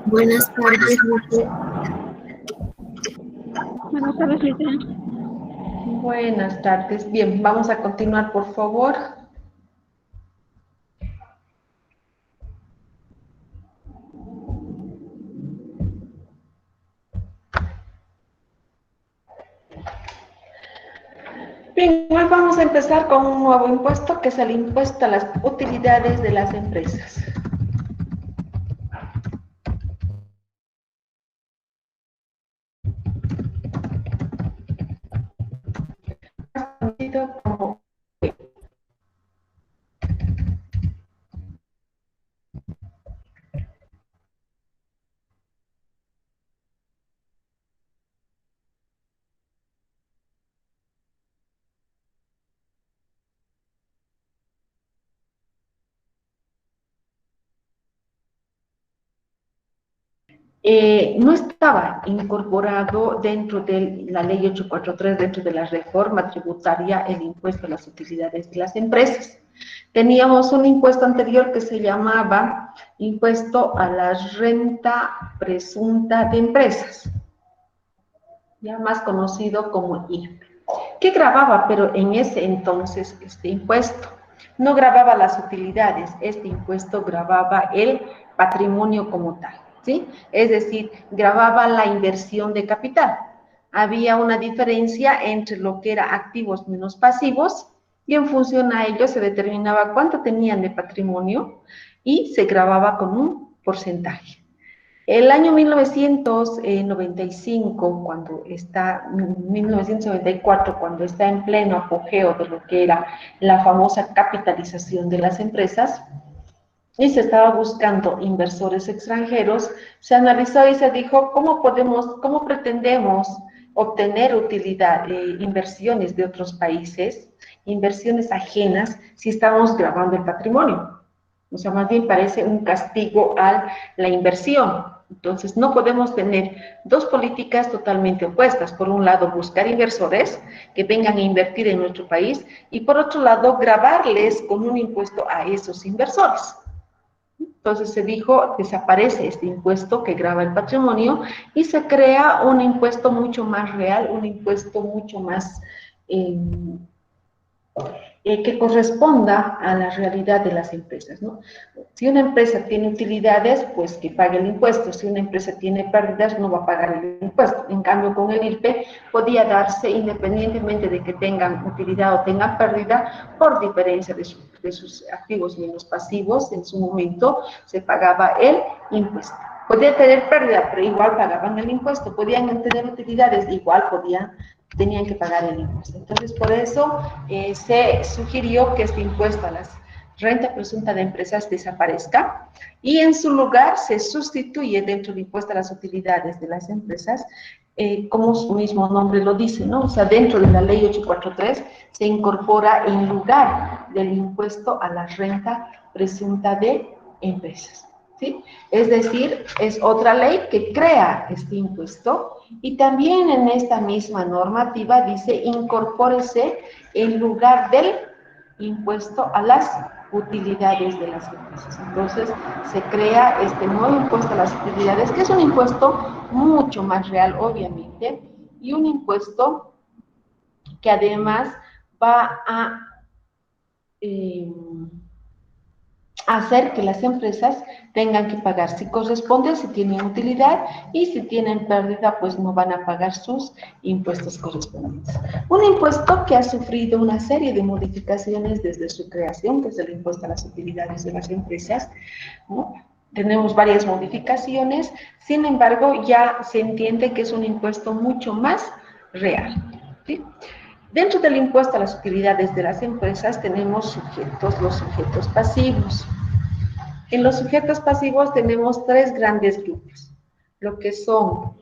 Buenas tardes, Luce. Buenas tardes, Lidia. Buenas tardes. Bien, vamos a continuar, por favor. Bien, hoy vamos a empezar con un nuevo impuesto, que es el impuesto a las utilidades de las empresas. Conocido como no estaba incorporado dentro de la ley 843, dentro de la reforma tributaria, el impuesto a las utilidades de las empresas. Teníamos un impuesto anterior que se llamaba impuesto a la renta presunta de empresas, ya más conocido como IRPE, que gravaba, pero en ese entonces este impuesto no gravaba las utilidades, este impuesto gravaba el patrimonio como tal, ¿sí? Es decir, gravaba la inversión de capital. Había una diferencia entre lo que era activos menos pasivos, y en función a ello se determinaba cuánto tenían de patrimonio y se gravaba con un porcentaje. El año 1995, 1994, cuando está en pleno apogeo de lo que era la famosa capitalización de las empresas, y se estaba buscando inversores extranjeros, se analizó y se dijo, cómo pretendemos obtener utilidad, inversiones de otros países, inversiones ajenas, si estamos gravando el patrimonio? O sea, más bien parece un castigo a la inversión. Entonces, no podemos tener dos políticas totalmente opuestas. Por un lado, buscar inversores que vengan a invertir en nuestro país, y por otro lado, gravarles con un impuesto a esos inversores. Entonces se dijo, desaparece este impuesto que grava el patrimonio y se crea un impuesto mucho más real, un impuesto mucho más que corresponda a la realidad de las empresas, ¿no? Si una empresa tiene utilidades, pues que pague el impuesto. Si una empresa tiene pérdidas, no va a pagar el impuesto. En cambio, con el IRPE podía darse independientemente de que tengan utilidad o tengan pérdida, por diferencia de sus activos menos pasivos. En su momento se pagaba el impuesto. Podían tener pérdida, pero igual pagaban el impuesto. Podían tener utilidades, igual tenían que pagar el impuesto. Entonces, por eso se sugirió que este impuesto a las renta presunta de empresas desaparezca, y en su lugar se sustituye dentro del impuesto a las utilidades de las empresas, como su mismo nombre lo dice, ¿no? O sea, dentro de la ley 843 se incorpora en lugar del impuesto a la renta presunta de empresas, ¿sí? Es decir, es otra ley que crea este impuesto, y también en esta misma normativa dice incorpórese en lugar del impuesto a las utilidades de las empresas. Entonces se crea este nuevo impuesto a las utilidades, que es un impuesto mucho más real, obviamente, y un impuesto que además va a hacer que las empresas tengan que pagar si corresponde, si tienen utilidad, y si tienen pérdida, pues no van a pagar sus impuestos correspondientes. Un impuesto que ha sufrido una serie de modificaciones desde su creación, que es el impuesto a las utilidades de las empresas, ¿no? Tenemos varias modificaciones, sin embargo, ya se entiende que es un impuesto mucho más real, ¿sí? Dentro del impuesto a las utilidades de las empresas tenemos los sujetos pasivos. En los sujetos pasivos tenemos tres grandes grupos, lo que son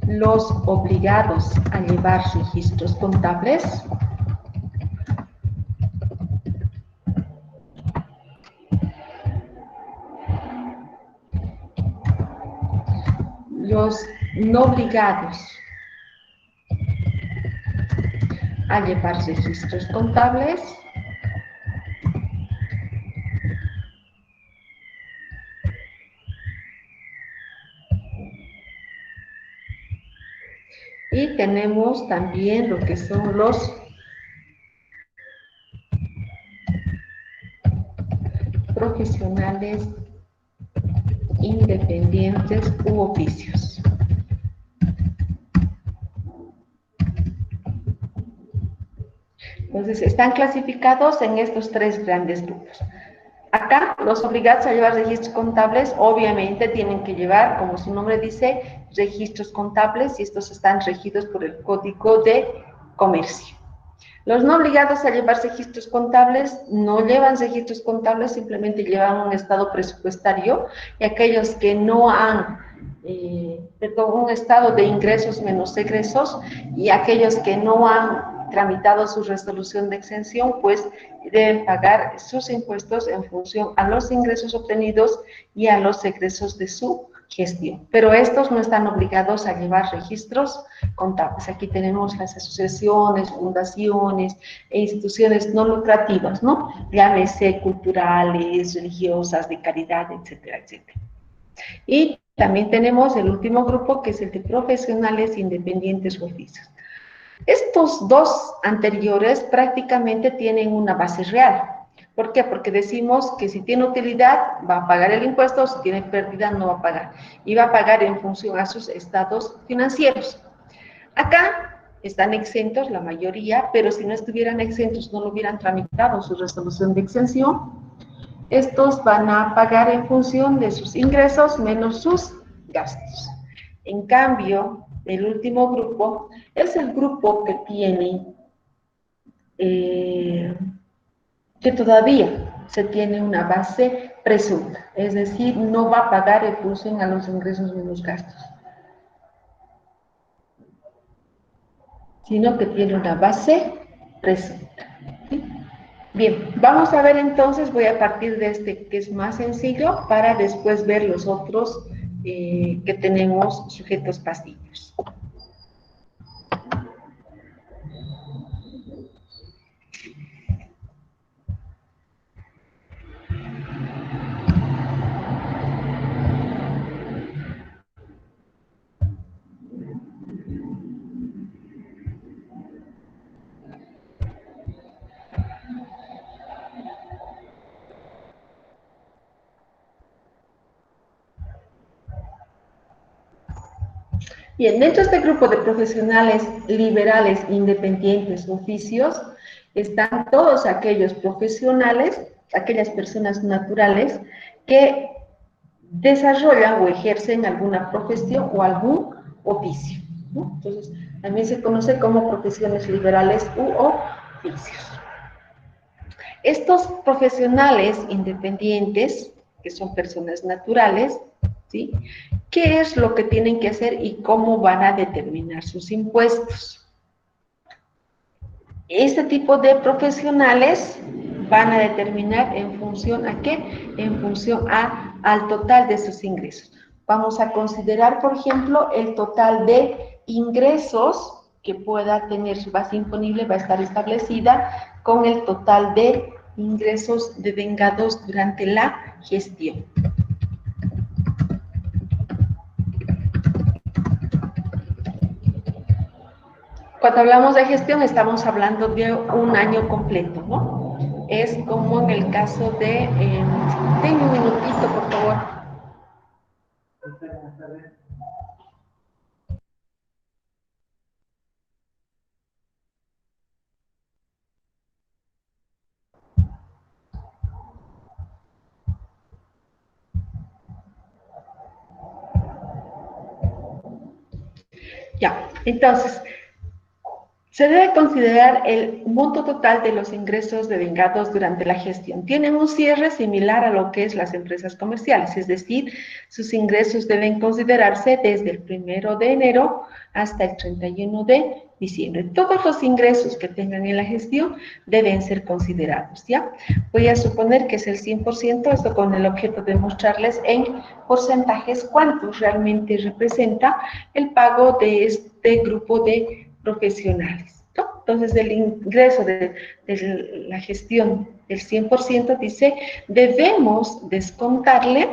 los obligados a llevar registros contables, los no obligados a llevar registros contables, Y tenemos también lo que son los profesionales independientes u oficios. Entonces, están clasificados en estos tres grandes grupos. Acá, los obligados a llevar registros contables, obviamente tienen que llevar, como su nombre dice, registros contables, y estos están regidos por el Código de Comercio. Los no obligados a llevar registros contables no llevan registros contables, simplemente llevan un estado presupuestario, y aquellos que no han, un estado de ingresos menos egresos, y aquellos que no han tramitado su resolución de exención, pues deben pagar sus impuestos en función a los ingresos obtenidos y a los egresos de su gestión. Pero estos no están obligados a llevar registros contables. Aquí tenemos las asociaciones, fundaciones e instituciones no lucrativas, ¿no? Llámese culturales, religiosas, de caridad, etcétera, etcétera. Y también tenemos el último grupo, que es el de profesionales independientes u oficios. Estos dos anteriores prácticamente tienen una base real. ¿Por qué? Porque decimos que si tiene utilidad va a pagar el impuesto, si tiene pérdida no va a pagar. Y va a pagar en función a sus estados financieros. Acá están exentos la mayoría, pero si no estuvieran exentos, no lo hubieran tramitado su resolución de exención, estos van a pagar en función de sus ingresos menos sus gastos. En cambio, el último grupo es el grupo que tiene, que todavía se tiene una base presunta, es decir, no va a pagar en función a los ingresos menos gastos, sino que tiene una base presunta. ¿Sí? Bien, vamos a ver entonces, voy a partir de este que es más sencillo para después ver los otros que tenemos sujetos pasivos. Bien, dentro de este grupo de profesionales liberales, independientes, oficios, están todos aquellos profesionales, aquellas personas naturales que desarrollan o ejercen alguna profesión o algún oficio, ¿no? Entonces, también se conoce como profesiones liberales u oficios. Estos profesionales independientes, que son personas naturales, ¿sí? ¿Qué es lo que tienen que hacer y cómo van a determinar sus impuestos? Este tipo de profesionales van a determinar en función a qué, en función al total de sus ingresos. Vamos a considerar, por ejemplo, el total de ingresos que pueda tener su base imponible, va a estar establecida con el total de ingresos devengados durante la gestión. Cuando hablamos de gestión estamos hablando de un año completo, ¿no? Es como en el caso de... denme un minutito, por favor. Ya, entonces... Se debe considerar el monto total de los ingresos devengados durante la gestión. Tienen un cierre similar a lo que es las empresas comerciales, es decir, sus ingresos deben considerarse desde el 1 de enero hasta el 31 de diciembre. Todos los ingresos que tengan en la gestión deben ser considerados, ¿ya? Voy a suponer que es el 100%, esto con el objeto de mostrarles en porcentajes cuántos realmente representa el pago de este grupo de profesionales, ¿no? Entonces, del ingreso de la gestión del 100%, dice, debemos descontarle,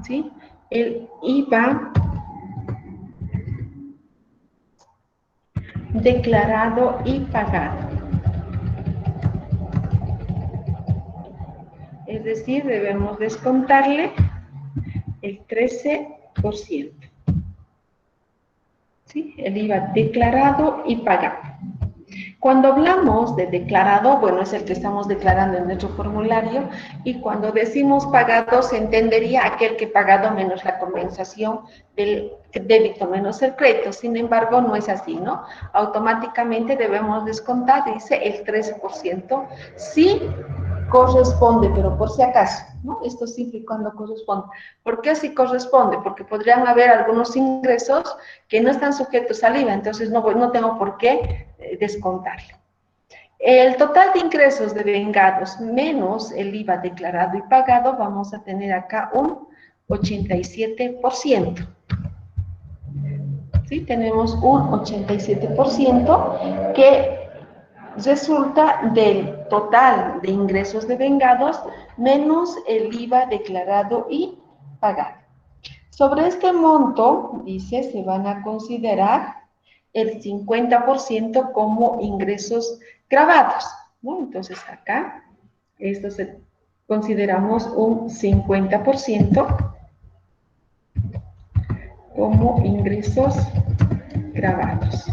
¿sí?, el IVA declarado y pagado. Es decir, debemos descontarle el 13%. ¿Sí? El IVA declarado y pagado. Cuando hablamos de declarado, bueno, es el que estamos declarando en nuestro formulario, y cuando decimos pagado, se entendería aquel que pagado menos la compensación del débito menos el crédito. Sin embargo, no es así, ¿no? Automáticamente debemos descontar, dice, el 13%. Sí corresponde, pero por si acaso, ¿no? Esto siempre y cuando corresponde. ¿Por qué si corresponde? Porque podrían haber algunos ingresos que no están sujetos al IVA, entonces no tengo por qué descontarle. El total de ingresos devengados menos el IVA declarado y pagado, vamos a tener acá un 87%. ¿Sí? Tenemos un 87% que resulta del total de ingresos devengados menos el IVA declarado y pagado. Sobre este monto, dice, se van a considerar el 50% como ingresos grabados, ¿no? Entonces acá, esto consideramos un 50% como ingresos grabados.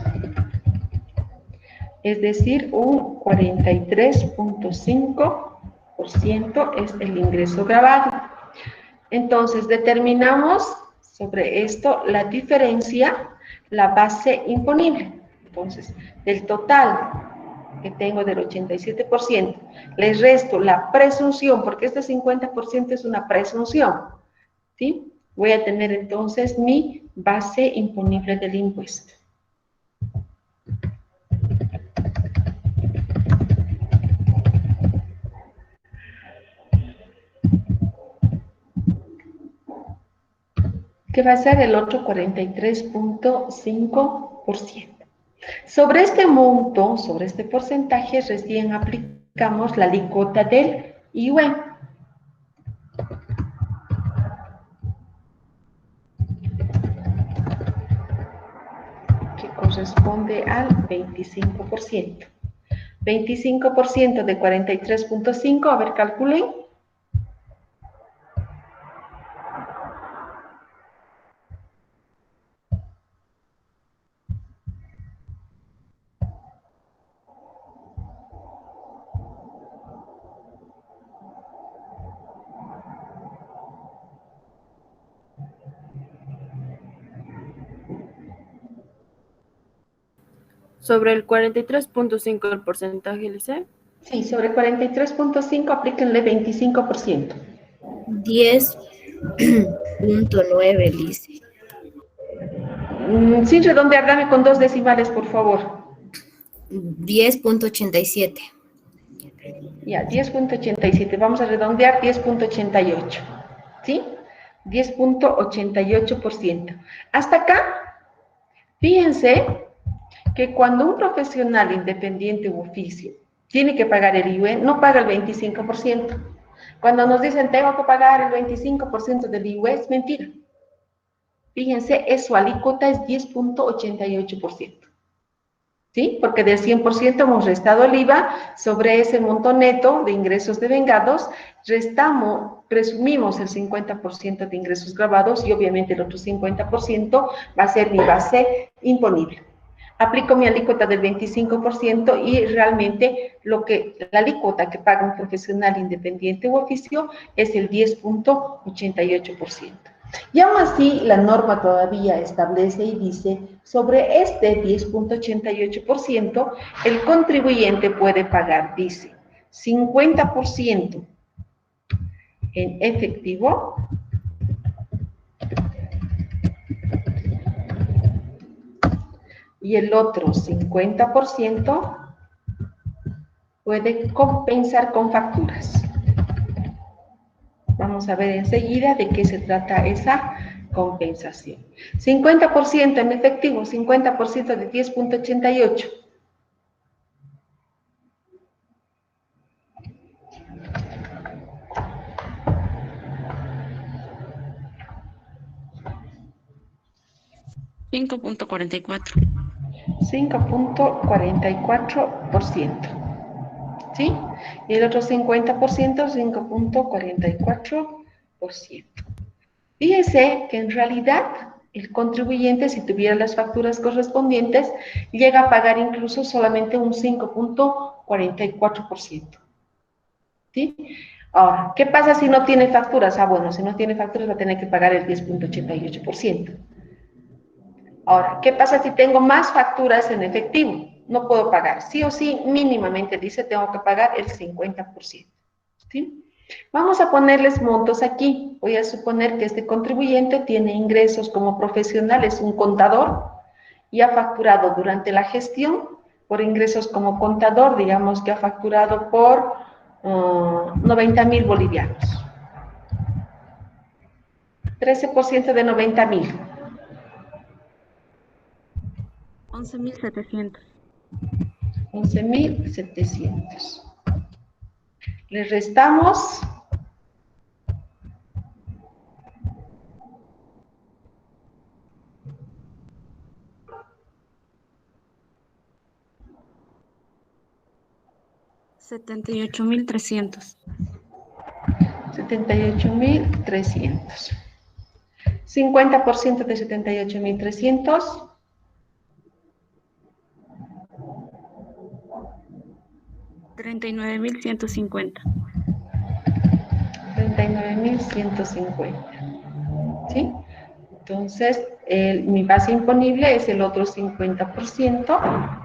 Es decir, un 43.5% es el ingreso grabado. Entonces, determinamos sobre esto la diferencia, la base imponible. Entonces, del total que tengo del 87%, les resto la presunción, porque este 50% es una presunción, ¿sí? Voy a tener entonces mi base imponible del impuesto. Que va a ser el otro 43.5%. Sobre este monto, sobre este porcentaje, recién aplicamos la alícuota del IVA. Que corresponde al 25%. 25% de 43.5, a ver, calculen. Sobre el 43.5 el porcentaje, Lice. Sí, sobre 43.5 aplíquenle 25%. 10.9, Lice. Sin redondear, dame con 2 decimales, por favor. 10.87. Ya, 10.87. Vamos a redondear 10.88. ¿Sí? 10.88%. Hasta acá, fíjense que cuando un profesional independiente u oficio tiene que pagar el IVA, no paga el 25%. Cuando nos dicen tengo que pagar el 25% del IVA, es mentira. Fíjense, su alícuota es 10.88%. ¿Sí? Porque del 100% hemos restado el IVA sobre ese monto neto de ingresos devengados, presumimos el 50% de ingresos grabados y obviamente el otro 50% va a ser mi base imponible. Aplico mi alícuota del 25% y realmente la alícuota que paga un profesional independiente u oficio es el 10.88%. Y aún así, la norma todavía establece y dice, sobre este 10.88%, el contribuyente puede pagar, dice, 50% en efectivo, y el otro 50% puede compensar con facturas. Vamos a ver enseguida de qué se trata esa compensación. 50% en efectivo, 50% de 10.88. $5.44. 5.44%. ¿Sí? Y el otro 50%, 5.44%. Fíjense que en realidad el contribuyente, si tuviera las facturas correspondientes, llega a pagar incluso solamente un 5.44%. ¿Sí? Ahora, ¿qué pasa si no tiene facturas? Ah, bueno, si no tiene facturas va a tener que pagar el 10.88%. Ahora, ¿qué pasa si tengo más facturas en efectivo? No puedo pagar. Sí o sí, mínimamente dice, tengo que pagar el 50%. ¿Sí? Vamos a ponerles montos aquí. Voy a suponer que este contribuyente tiene ingresos como profesional, es un contador, y ha facturado durante la gestión por ingresos como contador, digamos que ha facturado por 90.000 bolivianos. 13% de 90.000. 11.700. 11.700. Le restamos 78.300. 78.300. 50% de 78.300. 39.150. 39.150. ¿Sí? Entonces, mi base imponible es el otro 50%.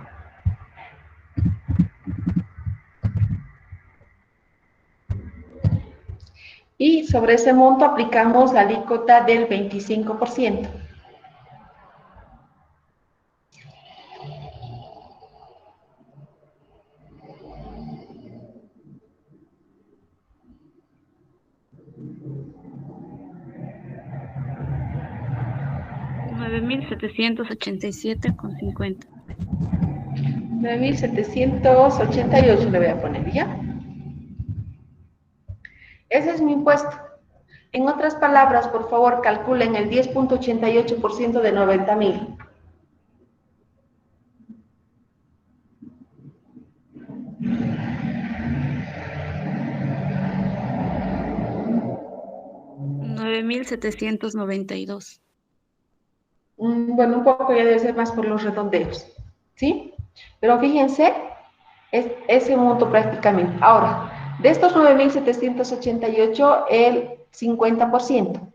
Y sobre ese monto aplicamos la alícuota del 25%. $9.787,50. 9.788 le voy a poner, ¿ya? Ese es mi impuesto. En otras palabras, por favor, calculen el 10.88% de 90.000. $9.792. Bueno, un poco ya debe ser más por los redondeos, ¿sí? Pero fíjense, es ese monto prácticamente. Ahora, de estos 9.788, el 50%.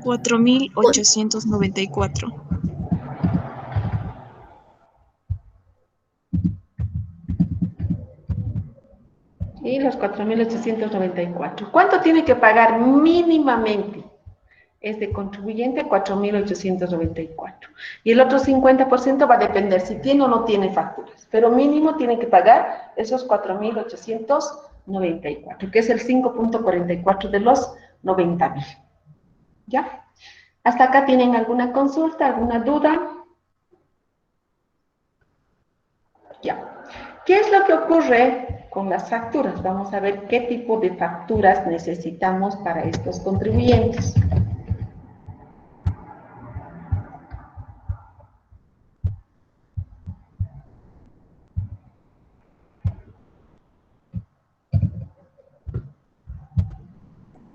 $4.894. Y los 4.894. ¿Cuánto tiene que pagar mínimamente este contribuyente? 4.894. Y el otro 50% va a depender si tiene o no tiene facturas. Pero mínimo tiene que pagar esos 4.894, que es el 5.44 de los 90.000. ¿Ya? ¿Hasta acá tienen alguna consulta, alguna duda? Ya. ¿Qué es lo que ocurre con las facturas? Vamos a ver qué tipo de facturas necesitamos para estos contribuyentes.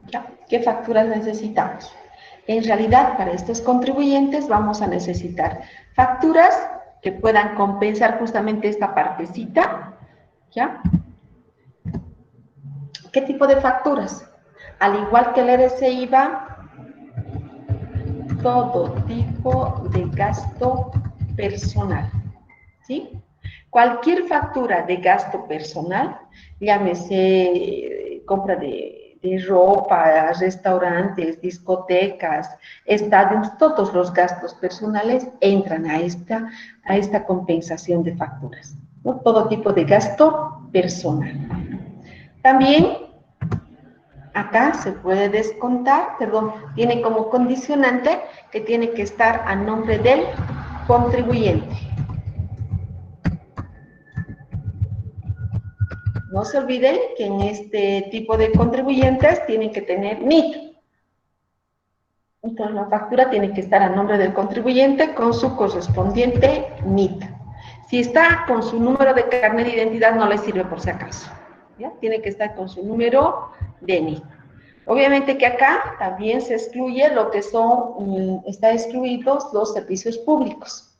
¿Ya? ¿Qué facturas necesitamos? En realidad, para estos contribuyentes vamos a necesitar facturas que puedan compensar justamente esta partecita, ¿ya? ¿Qué tipo de facturas? Al igual que el RC/IVA, todo tipo de gasto personal, ¿sí? Cualquier factura de gasto personal, llámese compra de ropa, restaurantes, discotecas, estadios, todos los gastos personales entran a esta compensación de facturas, ¿no? Todo tipo de gasto personal. También acá se puede descontar, tiene como condicionante que tiene que estar a nombre del contribuyente. No se olviden que en este tipo de contribuyentes tienen que tener NIT. Entonces, la factura tiene que estar a nombre del contribuyente con su correspondiente NIT. Si está con su número de carnet de identidad, no le sirve por si acaso. ¿Ya? Tiene que estar con su número de NIT. Obviamente que acá también se excluye lo que son, está excluidos los servicios públicos.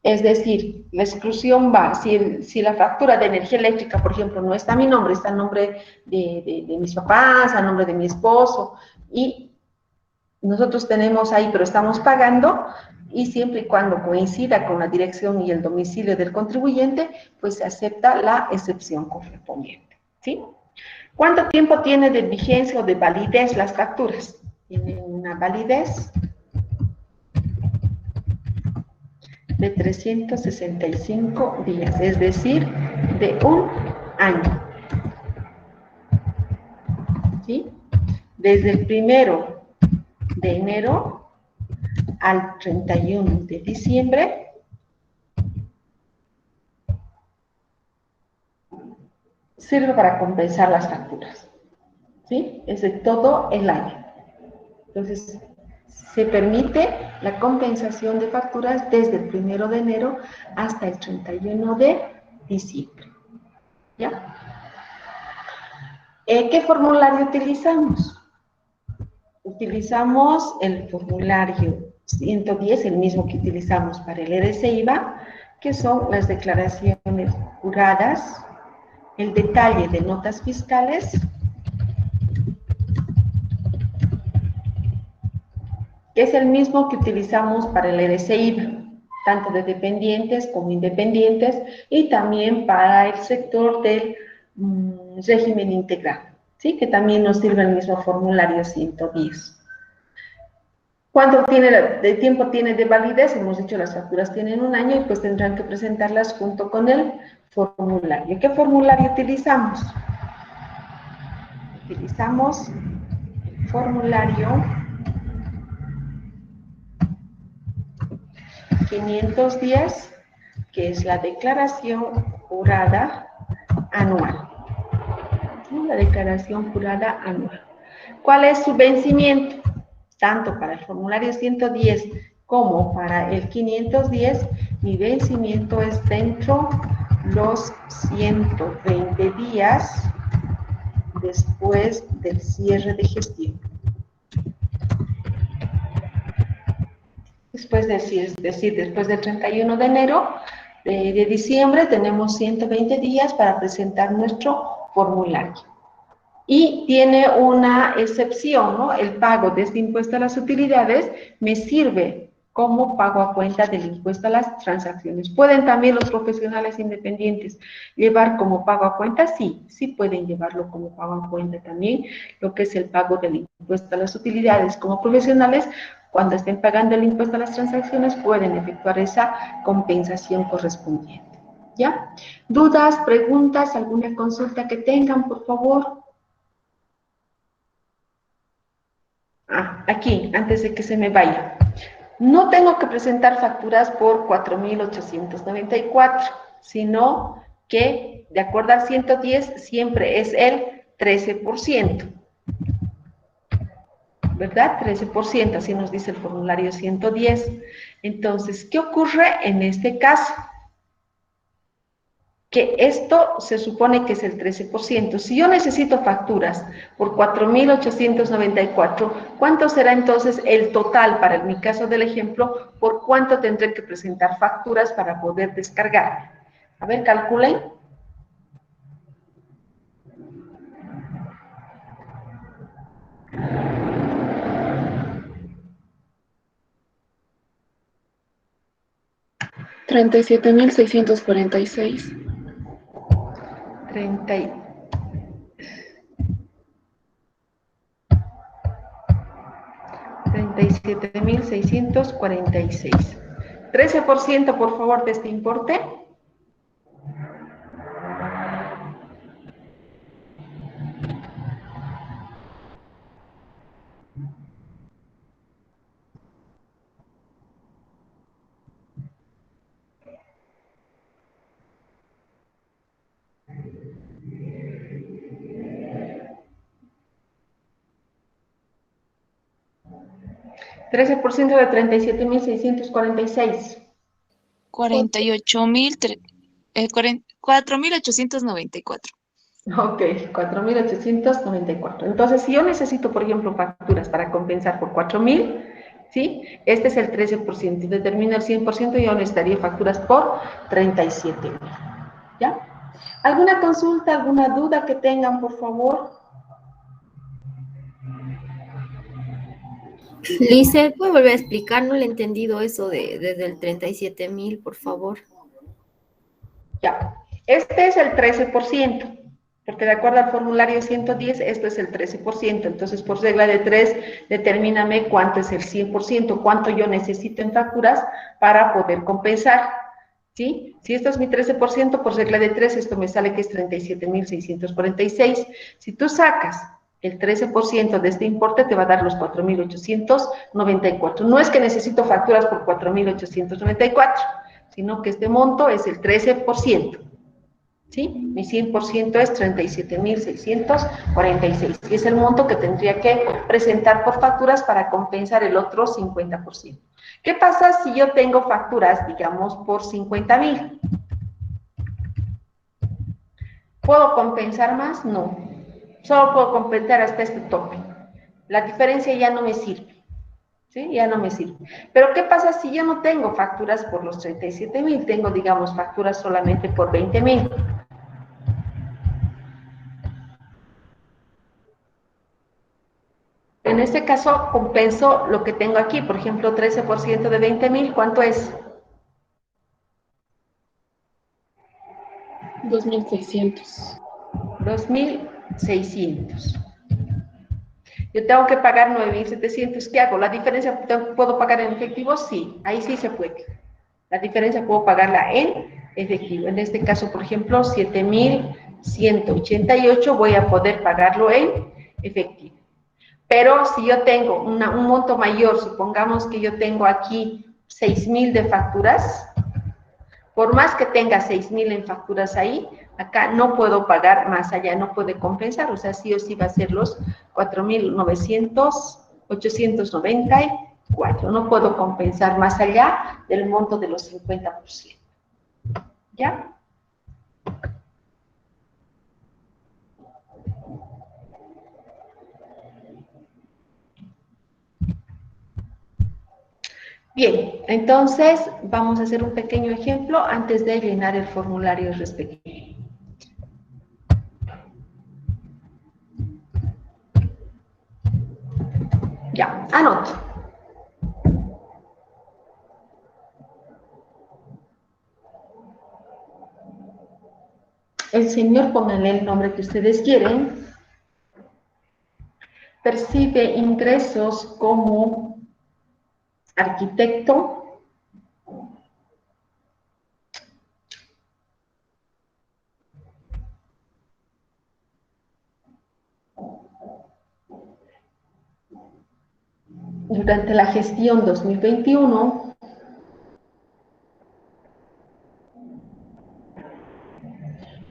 Es decir, la exclusión va, si la factura de energía eléctrica, por ejemplo, no está a mi nombre, está a nombre de mis papás, a nombre de mi esposo, y nosotros tenemos ahí, pero estamos pagando, y siempre y cuando coincida con la dirección y el domicilio del contribuyente, pues se acepta la excepción correspondiente, ¿sí? ¿Cuánto tiempo tiene de vigencia o de validez las facturas? Tienen una validez de 365 días, es decir, de un año, ¿sí? Desde el 1 de enero al 31 de diciembre, sirve para compensar las facturas, ¿sí? Es de todo el año. Entonces, se permite la compensación de facturas desde el 1 de enero hasta el 31 de diciembre, ¿ya? ¿Qué formulario utilizamos? Utilizamos el formulario 110, el mismo que utilizamos para el ERC-IVA, que son las declaraciones juradas, el detalle de notas fiscales, que es el mismo que utilizamos para el ERC-IVA, tanto de dependientes como independientes, y también para el sector del régimen integral, ¿sí? Que también nos sirve el mismo formulario 110. ¿Cuánto de tiempo tiene de validez? Hemos dicho las facturas tienen un año y pues tendrán que presentarlas junto con el formulario. ¿Qué formulario utilizamos? Utilizamos el formulario 510, que es la declaración jurada anual. La declaración jurada anual. ¿Cuál es su vencimiento? Tanto para el formulario 110 como para el 510, mi vencimiento es dentro los 120 días después del cierre de gestión. Después después del 31 de enero de diciembre, tenemos 120 días para presentar nuestro formulario. Y tiene una excepción, ¿no? El pago de este impuesto a las utilidades me sirve como pago a cuenta del impuesto a las transacciones. ¿Pueden también los profesionales independientes llevar como pago a cuenta? Sí, sí pueden llevarlo como pago a cuenta también, lo que es el pago del impuesto a las utilidades. Como profesionales, cuando estén pagando el impuesto a las transacciones, pueden efectuar esa compensación correspondiente, ¿ya? ¿Dudas, preguntas, alguna consulta que tengan, por favor? Aquí, antes de que se me vaya. No tengo que presentar facturas por 4.894, sino que, de acuerdo al 110, siempre es el 13%. ¿Verdad? 13%, así nos dice el formulario 110. Entonces, ¿qué ocurre en este caso? Que esto se supone que es el 13%. Si yo necesito facturas por 4.894, ¿cuánto será entonces el total para mi caso del ejemplo? ¿Por cuánto tendré que presentar facturas para poder descargar? A ver, calculen. $37,646. 37.646. 13%, por favor, de este importe. 13% de 37.646. 4.894. Ok, 4.894. Entonces, si yo necesito, por ejemplo, facturas para compensar por 4.000, ¿sí? Este es el 13%. Determina el 100% y yo necesitaría facturas por 37.000. ¿Ya? ¿Alguna consulta, alguna duda que tengan, por favor? Lice, ¿puede volver a explicar? No le he entendido eso desde el 37.000, por favor. Ya. Este es el 13%, porque de acuerdo al formulario 110, esto es el 13%. Entonces, por regla de 3, determíname cuánto es el 100%, cuánto yo necesito en facturas para poder compensar. ¿Sí? Si esto es mi 13%, por regla de 3, esto me sale que es 37.646. Si tú sacas el 13% de este importe, te va a dar los 4.894. No es que necesito facturas por 4.894, sino que este monto es el 13%. ¿Sí? Mi 100% es 37.646. Y es el monto que tendría que presentar por facturas para compensar el otro 50%. ¿Qué pasa si yo tengo facturas, digamos, por 50.000? ¿Puedo compensar más? No. Solo puedo compensar hasta este tope. La diferencia ya no me sirve. ¿Sí? Ya no me sirve. Pero ¿qué pasa si yo no tengo facturas por los 37.000? Tengo, digamos, facturas solamente por 20.000. En este caso, compenso lo que tengo aquí. Por ejemplo, 13% de 20.000, ¿cuánto es? 2.600. 2.600. Yo tengo que pagar 9.700. ¿Qué hago? ¿La diferencia puedo pagar en efectivo? Sí, ahí sí se puede. La diferencia puedo pagarla en efectivo. En este caso, por ejemplo, 7.188 voy a poder pagarlo en efectivo. Pero si yo tengo un monto mayor, supongamos que yo tengo aquí 6.000 de facturas, por más que tenga 6.000 en facturas ahí, acá no puedo pagar más allá, no puede compensar, o sea, sí o sí va a ser los 4.894, no puedo compensar más allá del monto de los 50%. ¿Ya? Bien, entonces vamos a hacer un pequeño ejemplo antes de llenar el formulario respectivo. Ya, anoto. El señor, pónganle el nombre que ustedes quieren, percibe ingresos como arquitecto, durante la gestión 2021,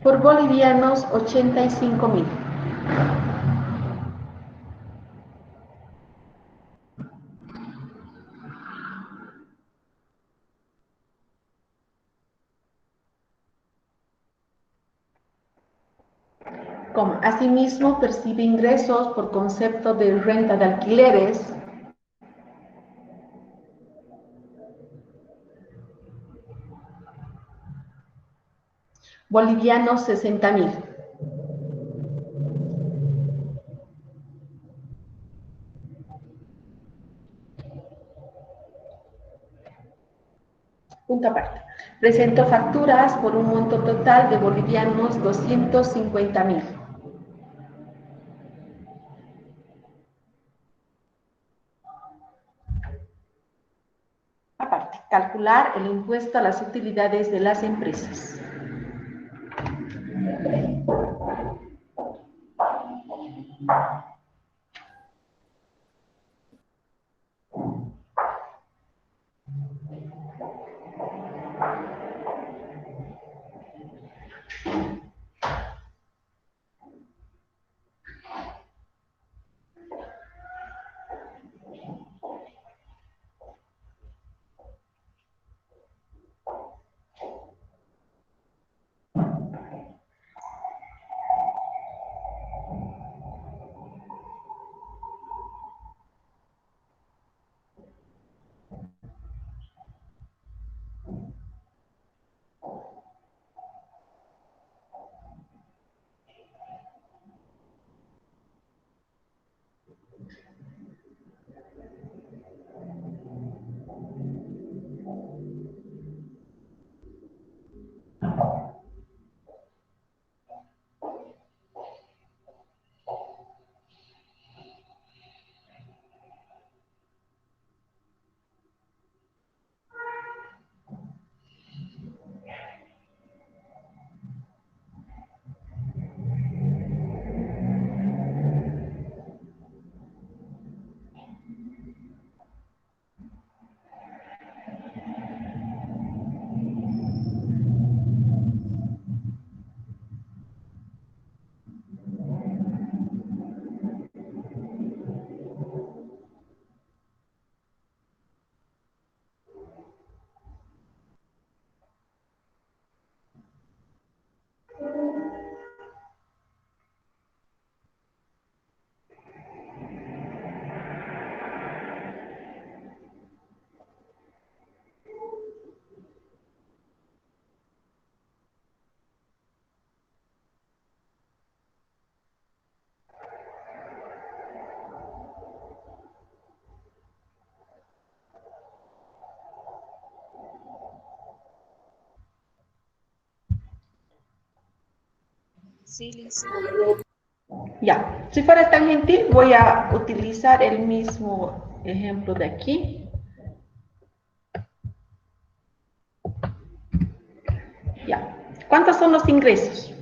por bolivianos 85.000. Asimismo, percibe ingresos por concepto de renta de alquileres, bolivianos 60.000. Punto aparte. Presento facturas por un monto total de bolivianos 250.000. Aparte, calcular el impuesto a las utilidades de las empresas. Sí, Lice. Ya, si fuera tan gentil, voy a utilizar el mismo ejemplo de aquí. Ya. ¿Cuántos son los ingresos?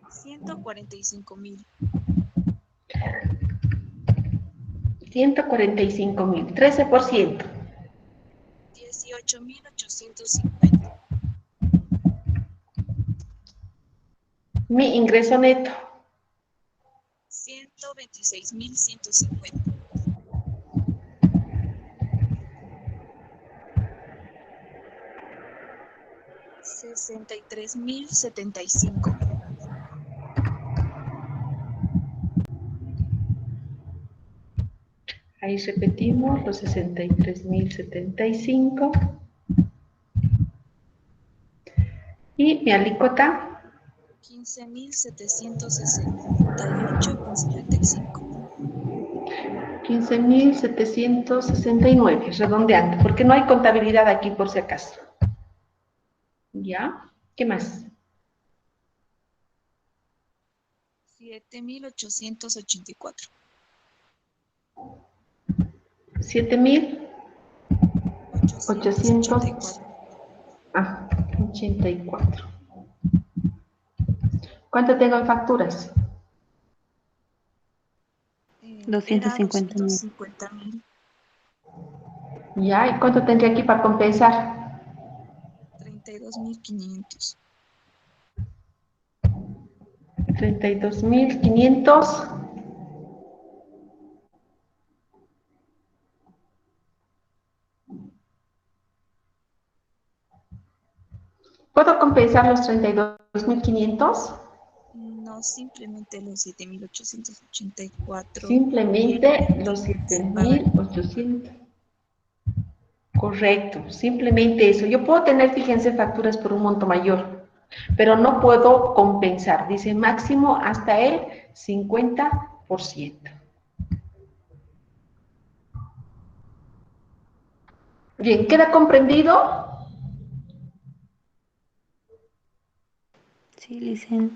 145.000. 145.000, 13%. 18.850. Mi ingreso neto. 126.150. 63.075. Ahí repetimos los 63.075. Y mi alícuota. 15.768,75. 15.769, redondeando, porque no hay contabilidad aquí por si acaso. ¿Ya? ¿Qué más? 7.884. 7.884. 84. ¿Cuánto tengo en facturas? Era 250.000. 250.000. ¿Ya? ¿Y cuánto tendría aquí para compensar? 32.500. 32.500. ¿Puedo compensar los 32.500? No, simplemente los 7.884 y el Simplemente los IVA se paga. 7.800. Correcto, simplemente eso. Yo puedo tener, fíjense, facturas por un monto mayor, pero no puedo compensar. Dice máximo hasta el 50%. Bien, ¿queda comprendido? Sí, Lice.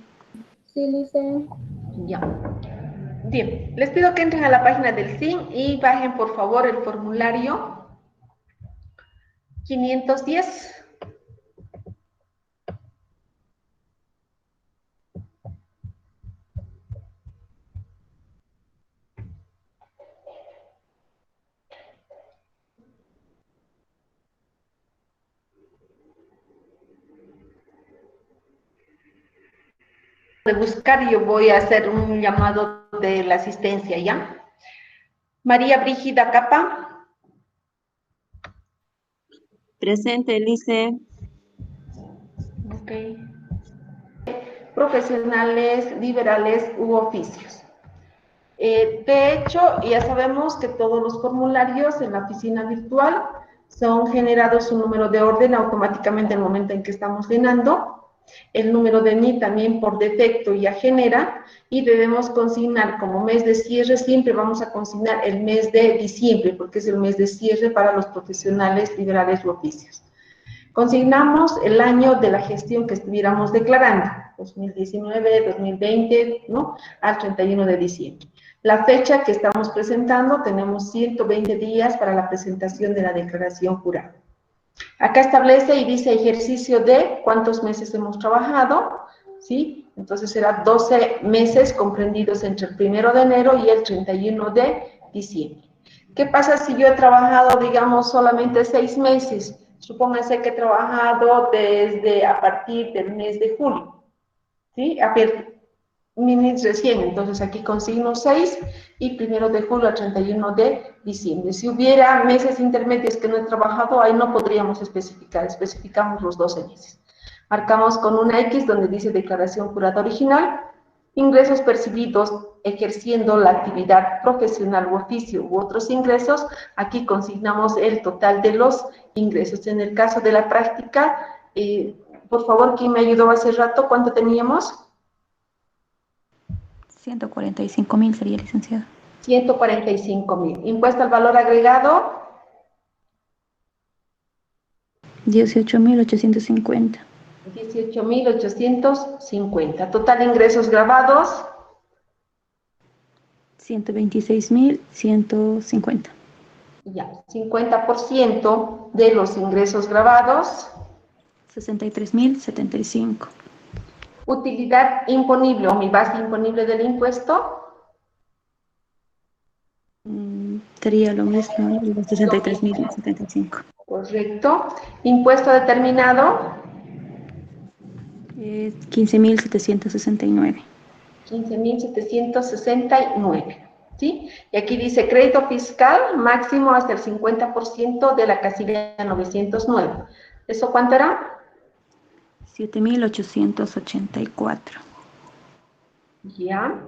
Ya. Bien, les pido que entren a la página del SIN y bajen por favor el formulario 510. De buscar, yo voy a hacer un llamado de la asistencia, ¿ya? María Brígida Capa. Presente, Lice. Ok. Profesionales, liberales u oficios. De hecho, ya sabemos que todos los formularios en la oficina virtual son generados un número de orden automáticamente en el momento en que estamos llenando. El número de NI también por defecto ya genera y debemos consignar como mes de cierre, siempre vamos a consignar el mes de diciembre porque es el mes de cierre para los profesionales liberales u oficios. Consignamos el año de la gestión que estuviéramos declarando, 2019, 2020, ¿no? Al 31 de diciembre. La fecha que estamos presentando, tenemos 120 días para la presentación de la declaración jurada. Acá establece y dice ejercicio de cuántos meses hemos trabajado, ¿sí? Entonces será 12 meses comprendidos entre el 1 de enero y el 31 de diciembre. ¿Qué pasa si yo he trabajado, digamos, solamente 6 meses? Supónganse que he trabajado desde a partir del mes de julio, ¿sí? A ver, minis recién, entonces aquí consigno 6 y 1 de julio al 31 de diciembre. Si hubiera meses intermedios que no he trabajado, ahí no podríamos especificar, especificamos los 12 meses. Marcamos con una X donde dice declaración jurada original, ingresos percibidos ejerciendo la actividad profesional u oficio u otros ingresos, aquí consignamos el total de los ingresos. En el caso de la práctica, por favor, ¿quién me ayudó hace rato? ¿Cuánto teníamos? 145.000 sería, licenciada. 145.000. Impuesto al valor agregado. 18.850. 18.850. Total ingresos grabados. 126.150. Ya, 50% de los ingresos grabados. 63.075. Utilidad imponible o mi base imponible del impuesto. Sería lo mismo, los 63.075. Correcto. Impuesto determinado. 15.769. 15.769. ¿Sí? Y aquí dice crédito fiscal máximo hasta el 50% de la casilla 909. ¿Eso cuánto era? 7.884. Ya.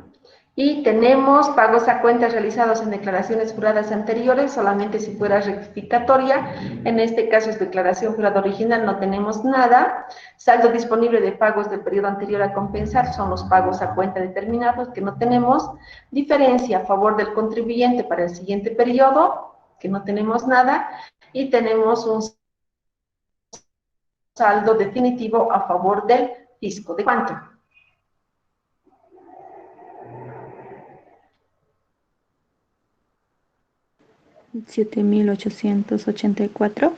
Y tenemos pagos a cuentas realizados en declaraciones juradas anteriores, solamente si fuera rectificatoria. En este caso es declaración jurada original, no tenemos nada. Saldo disponible de pagos del periodo anterior a compensar, son los pagos a cuenta determinados que no tenemos. Diferencia a favor del contribuyente para el siguiente periodo, que no tenemos nada. Y tenemos un saldo definitivo a favor del fisco. ¿De cuánto? 7.884.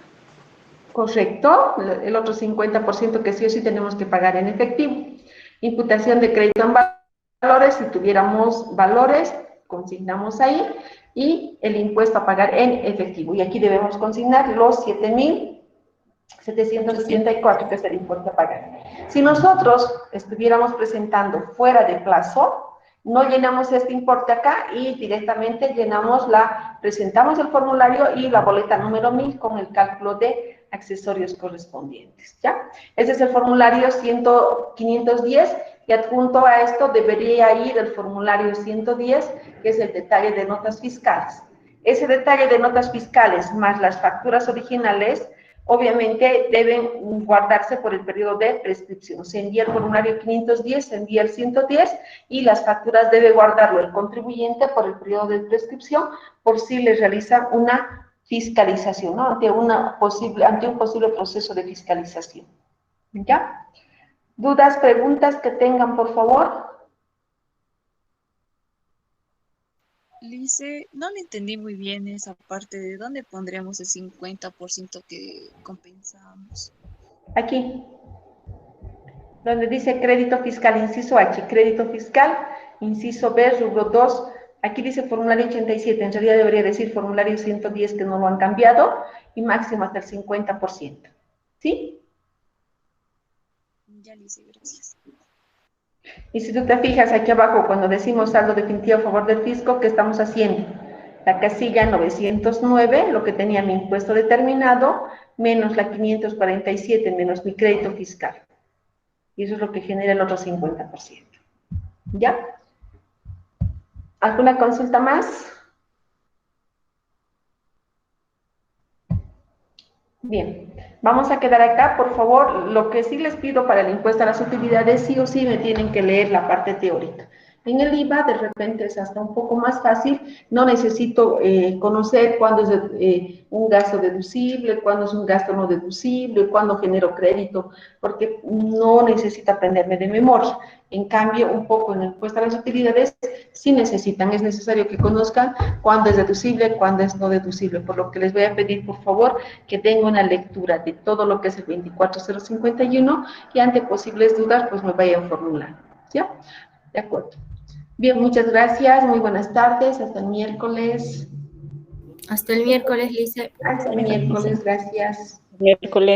Correcto, el otro 50% que sí o sí tenemos que pagar en efectivo. Imputación de crédito en valores, si tuviéramos valores, consignamos ahí, y el impuesto a pagar en efectivo. Y aquí debemos consignar los 7.784, que es el impuesto a pagar. Si nosotros estuviéramos presentando fuera de plazo, no llenamos este importe acá y directamente presentamos el formulario y la boleta número 1000 con el cálculo de accesorios correspondientes, ¿ya? Ese es el formulario 510 y adjunto a esto debería ir el formulario 110, que es el detalle de notas fiscales. Ese detalle de notas fiscales más las facturas originales obviamente deben guardarse por el periodo de prescripción. Se envía el formulario 510, se envía el 110 y las facturas debe guardarlo el contribuyente por el periodo de prescripción por si le realiza una fiscalización, ¿no? ante un posible proceso de fiscalización. ¿Ya? ¿Dudas, preguntas que tengan, por favor? Lice, no le entendí muy bien esa parte de dónde pondríamos el 50% que compensamos. Aquí, donde dice crédito fiscal, inciso H, crédito fiscal, inciso B, rubro 2, aquí dice formulario 87, en realidad debería decir formulario 110 que no lo han cambiado, y máximo hasta el 50%. ¿Sí? Ya, Lice, gracias. Y si tú te fijas aquí abajo, cuando decimos saldo definitivo a favor del fisco, ¿qué estamos haciendo? La casilla 909, lo que tenía mi impuesto determinado, menos la 547, menos mi crédito fiscal. Y eso es lo que genera el otro 50%. ¿Ya? ¿Alguna consulta más? Bien, vamos a quedar acá, por favor. Lo que sí les pido para el impuesto a las utilidades, sí o sí me tienen que leer la parte teórica. En el IVA, de repente, es hasta un poco más fácil. No necesito conocer cuándo es un gasto deducible, cuándo es un gasto no deducible, cuándo genero crédito, porque no necesito aprenderme de memoria. En cambio, un poco en el impuesto a las utilidades, sí necesitan, es necesario que conozcan cuándo es deducible, cuándo es no deducible, por lo que les voy a pedir, por favor, que tengan una lectura de todo lo que es el 24051 y ante posibles dudas, pues me vayan formulando, ¿ya? De acuerdo. Bien, muchas gracias, muy buenas tardes, hasta el miércoles. Hasta el miércoles, Lice. Hasta el miércoles, gracias. Miércoles.